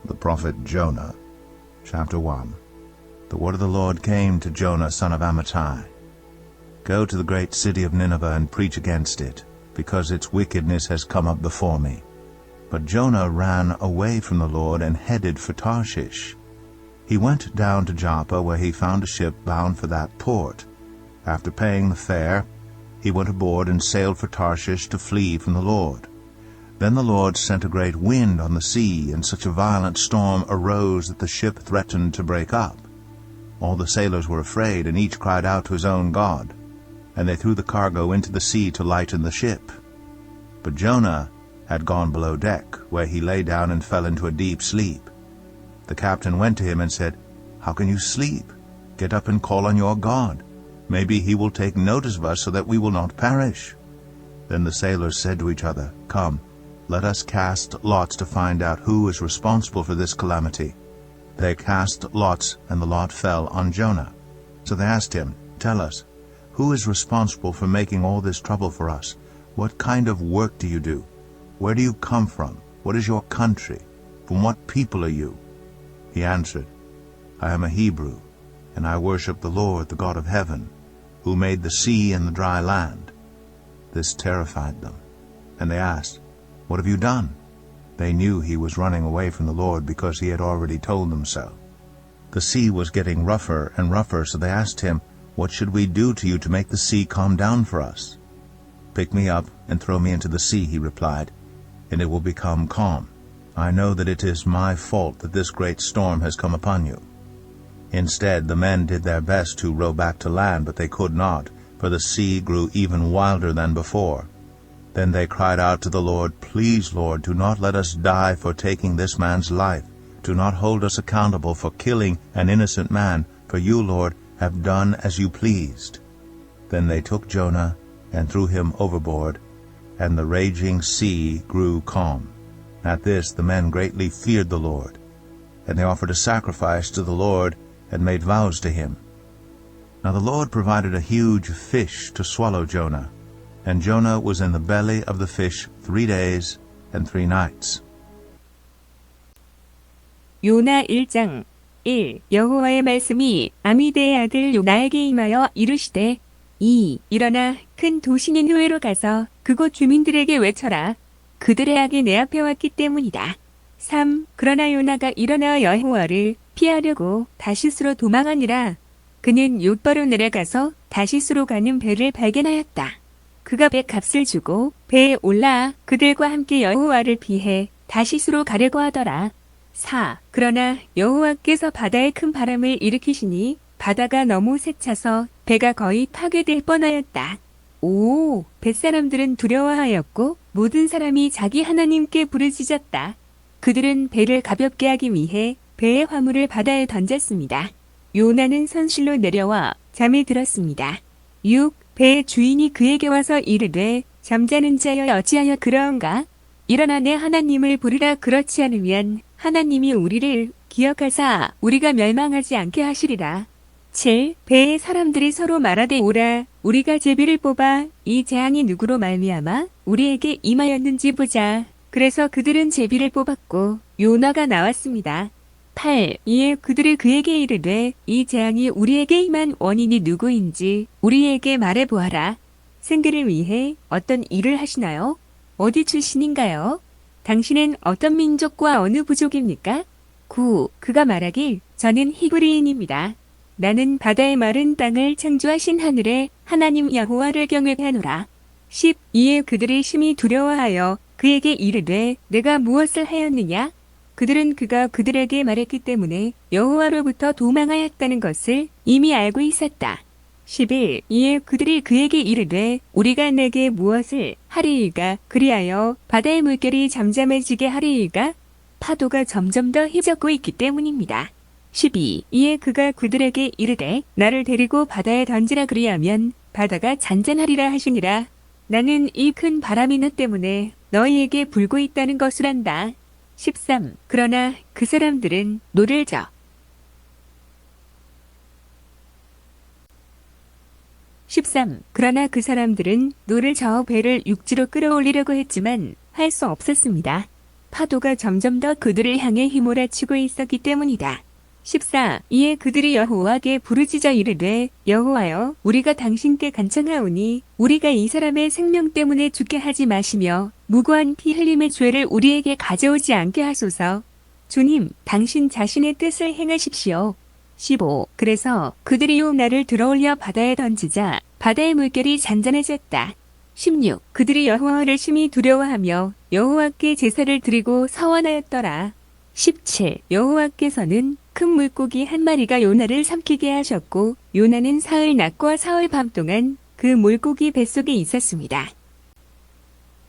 The prophet Jonah. Chapter 1. The word of the Lord came to Jonah, son of Amittai. Go to the great city of Nineveh and preach against it, because its wickedness has come up before me. But Jonah ran away from the Lord and headed for Tarshish. He went down to Joppa, where he found a ship bound for that port. After paying the fare, he went aboard and sailed for Tarshish to flee from the Lord. Then the Lord sent a great wind on the sea, and such a violent storm arose that the ship threatened to break up. All the sailors were afraid, and each cried out to his own God. And they threw the cargo into the sea to lighten the ship. But Jonah had gone below deck, where he lay down and fell into a deep sleep. The captain went to him and said, "How can you sleep? Get up and call on your God. Maybe he will take notice of us so that we will not perish." Then the sailors said to each other, "Come, let us cast lots to find out who is responsible for this calamity." They cast lots, and the lot fell on Jonah. So they asked him, "Tell us, who is responsible for making all this trouble for us? What kind of work do you do? Where do you come from? What is your country? From what people are you?" He answered, "I am a Hebrew, and I worship the Lord, the God of heaven, who made the sea and the dry land." This terrified them, and they asked, "What have you done?" They knew he was running away from the Lord because he had already told them so. The sea was getting rougher and rougher, so they asked him, "What should we do to you to make the sea calm down for us?" "Pick me up and throw me into the sea," he replied, "and it will become calm. I know that it is my fault that this great storm has come upon you." Instead, the men did their best to row back to land, but they could not, for the sea grew even wilder than before. Then they cried out to the Lord, "Please, Lord, do not let us die for taking this man's life. Do not hold us accountable for killing an innocent man, for you, Lord, have done as you pleased." Then they took Jonah and threw him overboard, and the raging sea grew calm. At this the men greatly feared the Lord, and they offered a sacrifice to the Lord and made vows to him. Now the Lord provided a huge fish to swallow Jonah, and Jonah was in the belly of the fish 3 days and 3 nights. 요나 1장 1. 여호와의 말씀이 아미대의 아들 요나에게 임하여 이르시되 2. 일어나 큰 도시 니느웨로 가서 그곳 주민들에게 외쳐라. 그들의 악이 내 앞에 왔기 때문이다. 3. 그러나 요나가 일어나 여호와를 피하려고 다시스로 도망하니라. 그는 욥바로 내려가서 다시스로 가는 배를 발견하였다. 그가 배 값을 주고 배에 올라 그들과 함께 여호와를 피해 다시스로 가려고 하더라. 4. 그러나 여호와께서 바다에 큰 바람을 일으키시니 바다가 너무 세차서 배가 거의 파괴될 뻔하였다. 5. 뱃사람들은 두려워하였고 모든 사람이 자기 하나님께 부르짖었다. 그들은 배를 가볍게 하기 위해 배의 화물을 바다에 던졌습니다. 요나는 선실로 내려와 잠이 들었습니다. 6. 배의 주인이 그에게 와서 이르되 잠자는 자여 어찌하여 그러한가? 일어나 내 하나님을 부르라. 그렇지 않으면 하나님이 우리를 기억하사 우리가 멸망하지 않게 하시리라. 7. 배의 사람들이 서로 말하되 오라. 우리가 제비를 뽑아 이 재앙이 누구로 말미암아 우리에게 임하였는지 보자. 그래서 그들은 제비를 뽑았고 요나가 나왔습니다. 8. 이에 그들이 그에게 이르되 이 재앙이 우리에게 임한 원인이 누구인지 우리에게 말해보아라. 생계를 위해 어떤 일을 하시나요? 어디 출신인가요? 당신은 어떤 민족과 어느 부족입니까? 9. 그가 말하길 저는 히브리인입니다. 나는 바다의 마른 땅을 창조하신 하늘의 하나님 여호와를 경외하노라. 10. 이에 그들이 심히 두려워하여 그에게 이르되 내가 무엇을 하였느냐? 그들은 그가 그들에게 말했기 때문에 여호와로부터 도망하였다는 것을 이미 알고 있었다. 11. 이에 그들이 그에게 이르되 우리가 내게 무엇을 하리이까? 그리하여 바다의 물결이 잠잠해지게 하리이까? 파도가 점점 더 휘젓고 있기 때문입니다. 12. 이에 그가 그들에게 이르되 나를 데리고 바다에 던지라. 그리하면 바다가 잔잔하리라 하시니라. 나는 이 큰 바람이나 때문에 너희에게 불고 있다는 것을 안다. 13. 그러나 그 사람들은 노를 저 13. 그러나 그 사람들은 노를 저어 배를 육지로 끌어올리려고 했지만 할 수 없었습니다. 파도가 점점 더 그들을 향해 휘몰아치고 있었기 때문이다. 14. 이에 그들이 여호와께 부르짖어 이르되 여호와여 우리가 당신께 간청하오니 우리가 이 사람의 생명 때문에 죽게 하지 마시며 무고한 피 흘림의 죄를 우리에게 가져오지 않게 하소서. 주님 당신 자신의 뜻을 행하십시오. 15. 그래서 그들이 요나를 들어올려 바다에 던지자 바다의 물결이 잔잔해졌다. 16. 그들이 여호와를 심히 두려워하며 여호와께 제사를 드리고 서원하였더라. 17. 여호와께서는 큰 물고기 한 마리가 요나를 삼키게 하셨고 요나는 사흘 낮과 사흘 밤 동안 그 물고기 뱃속에 있었습니다.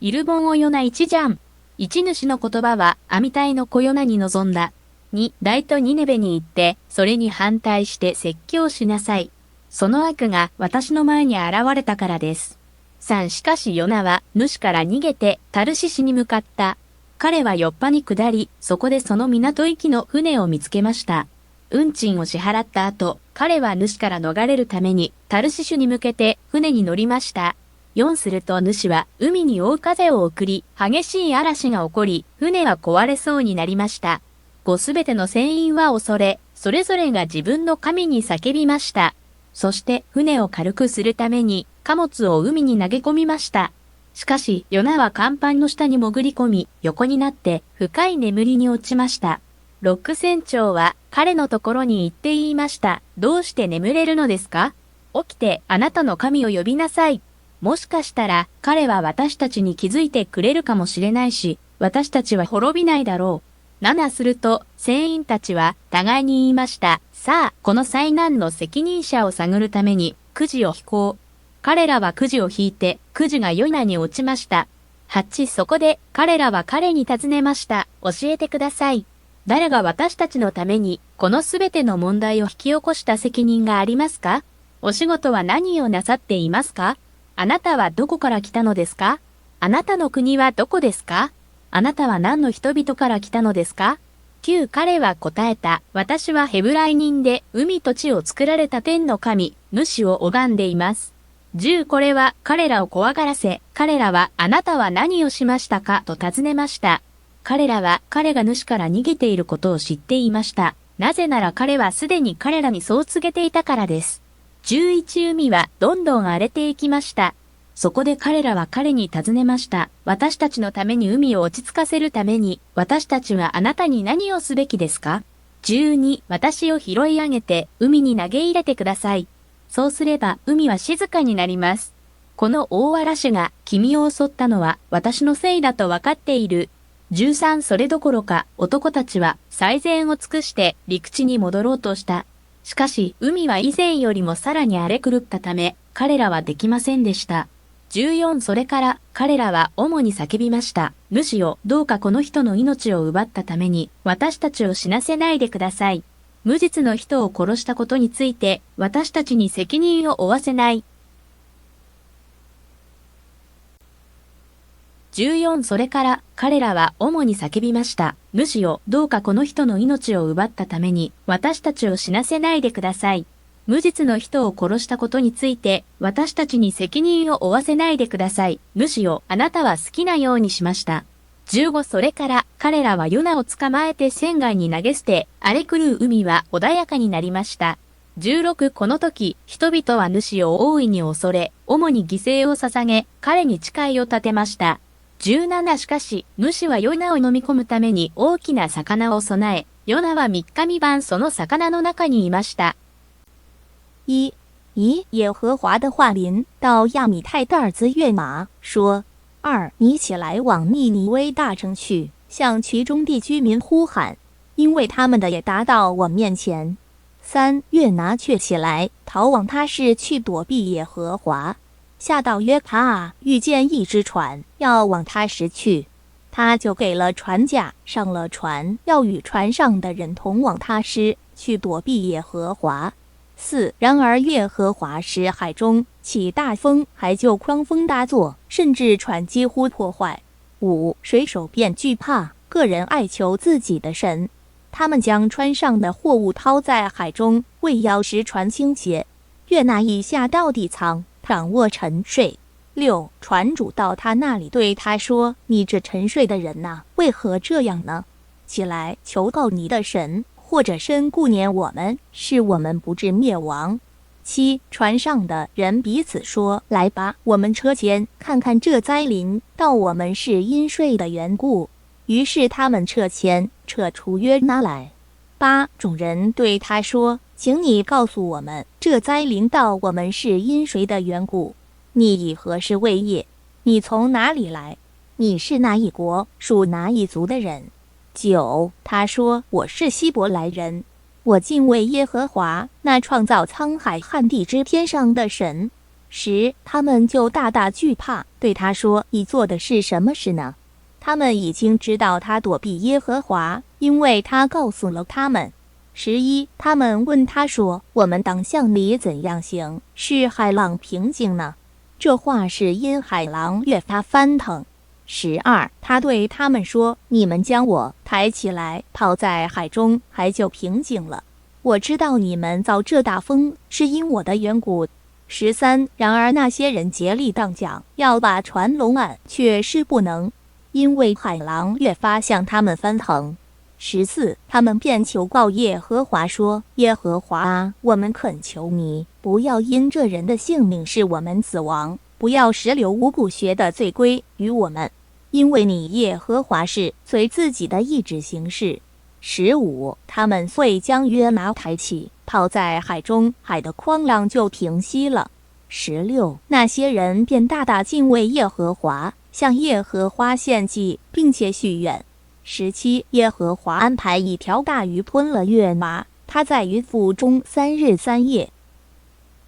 イルボンをヨナ1じゃん。1主の言葉はアミタイの子ヨナに臨んだ。2大とニネベに行ってそれに反対して説教しなさい。その悪が私の前に現れたからです。3しかしヨナは主から逃げてタルシシに向かった。彼はヨッパに下り、そこでその港行きの船を見つけました。運賃を支払った後、彼は主から逃れるためにタルシシュに向けて船に乗りました。4すると主は海に大風を送り、激しい嵐が起こり、船は壊れそうになりました。5すべての船員は恐れ、それぞれが自分の神に叫びました。そして船を軽くするために貨物を海に投げ込みました。しかし、ヨナは甲板の下に潜り込み、横になって深い眠りに落ちました。ロック船長は彼のところに行って言いました。どうして眠れるのですか？起きてあなたの神を呼びなさい。もしかしたら彼は私たちに気づいてくれるかもしれないし、私たちは滅びないだろう。7すると、船員たちは互いに言いました。さあ、この災難の責任者を探るために、くじを引こう。彼らはくじを引いて、くじがヨナに落ちました。8そこで、彼らは彼に尋ねました。教えてください。誰が私たちのために、このすべての問題を引き起こした責任がありますか？お仕事は何をなさっていますか？あなたはどこから来たのですか？あなたの国はどこですか？あなたは何の人々から来たのですか？ 9彼は答えた。私はヘブライ人で、海と地を作られた天の神、主を拝んでいます。10これは彼らを怖がらせ、彼らはあなたは何をしましたかと尋ねました。彼らは彼が主から逃げていることを知っていました。なぜなら彼はすでに彼らにそう告げていたからです。11海はどんどん荒れていきました。そこで彼らは彼に尋ねました。私たちのために海を落ち着かせるために、私たちはあなたに何をすべきですか？ 12私を拾い上げて海に投げ入れてください。そうすれば海は静かになります。この大嵐が君を襲ったのは私のせいだと分かっている。13それどころか男たちは最善を尽くして陸地に戻ろうとした。しかし海は以前よりもさらに荒れ狂ったため彼らはできませんでした。14それから彼らは主に叫びました。主よ、どうかこの人の命を奪ったために私たちを死なせないでください。無実の人を殺したことについて私たちに責任を負わせない。14それから彼らは主に叫びました。主よ、どうかこの人の命を奪ったために私たちを死なせないでください。無実の人を殺したことについて私たちに責任を負わせないでください。主よ、あなたは好きなようにしました。15それから彼らはヨナを捕まえて船外に投げ捨て、荒れ狂う海は穏やかになりました。16この時、人々は主を大いに恐れ、主に犠牲を捧げ、彼に誓いを立てました。17しかし、主はヨナを飲み込むために大きな魚を備え、ヨナは3日3晩その魚の中にいました。一，以耶和华的话临到亚米太的儿子约拿，说：二，你起来往尼尼微大城去，向其中地居民呼喊，因为他们的也达到我面前。三，约拿却起来，逃往他市去躲避耶和华。下到约帕，遇见一只船，要往他市去，他就给了船价，上了船，要与船上的人同往他市去躲避耶和华。四，然而耶和华使海中起大风，还就狂风大作，甚至船几乎破坏。五，水手便惧怕，个人哀求自己的神。他们将船上的货物抛在海中，为要使船倾斜。约拿已下到底舱，躺卧沉睡。6船主到他那里对他说：“你这沉睡的人呐，为何这样呢？起来，求告你的神，或者神顾念我们，使我们不致灭亡。7船上的人彼此说：“来吧，我们车前看看这灾临到我们是因睡的缘故。”于是他们撤迁，撤出约拿来。8众人对他说：“请你告诉我们，这灾临到我们是因谁的缘故？你以何事为业？你从哪里来？你是哪一国，属哪一族的人？”9他说：“我是希伯来人，我敬畏耶和华，那创造沧海旱地之天上的神。”10他们就大大惧怕，对他说：“你做的是什么事呢？”他们已经知道他躲避耶和华，因为他告诉了他们。11他们问他说：“我们当向你怎样行，使海浪平静呢？”这话是因海浪越发翻腾。12他对他们说：“你们将我抬起来，抛在海中，海就平静了。我知道你们遭这大风是因我的缘故。13然而那些人竭力荡桨，要把船拢岸，却是不能，因为海浪越发向他们翻腾。14他们便求告耶和华说：“耶和华啊，我们恳求你，不要因这人的性命使我们死亡，不要使流无故学的罪归于我们，因为你耶和华是随自己的意志行事。”15他们遂将约拿抬起，抛在海中，海的狂浪就平息了。16那些人便大大敬畏耶和华，向耶和华献祭，并且许愿。17耶和华安排一条大鱼吞了约拿，他在鱼腹中3日3夜，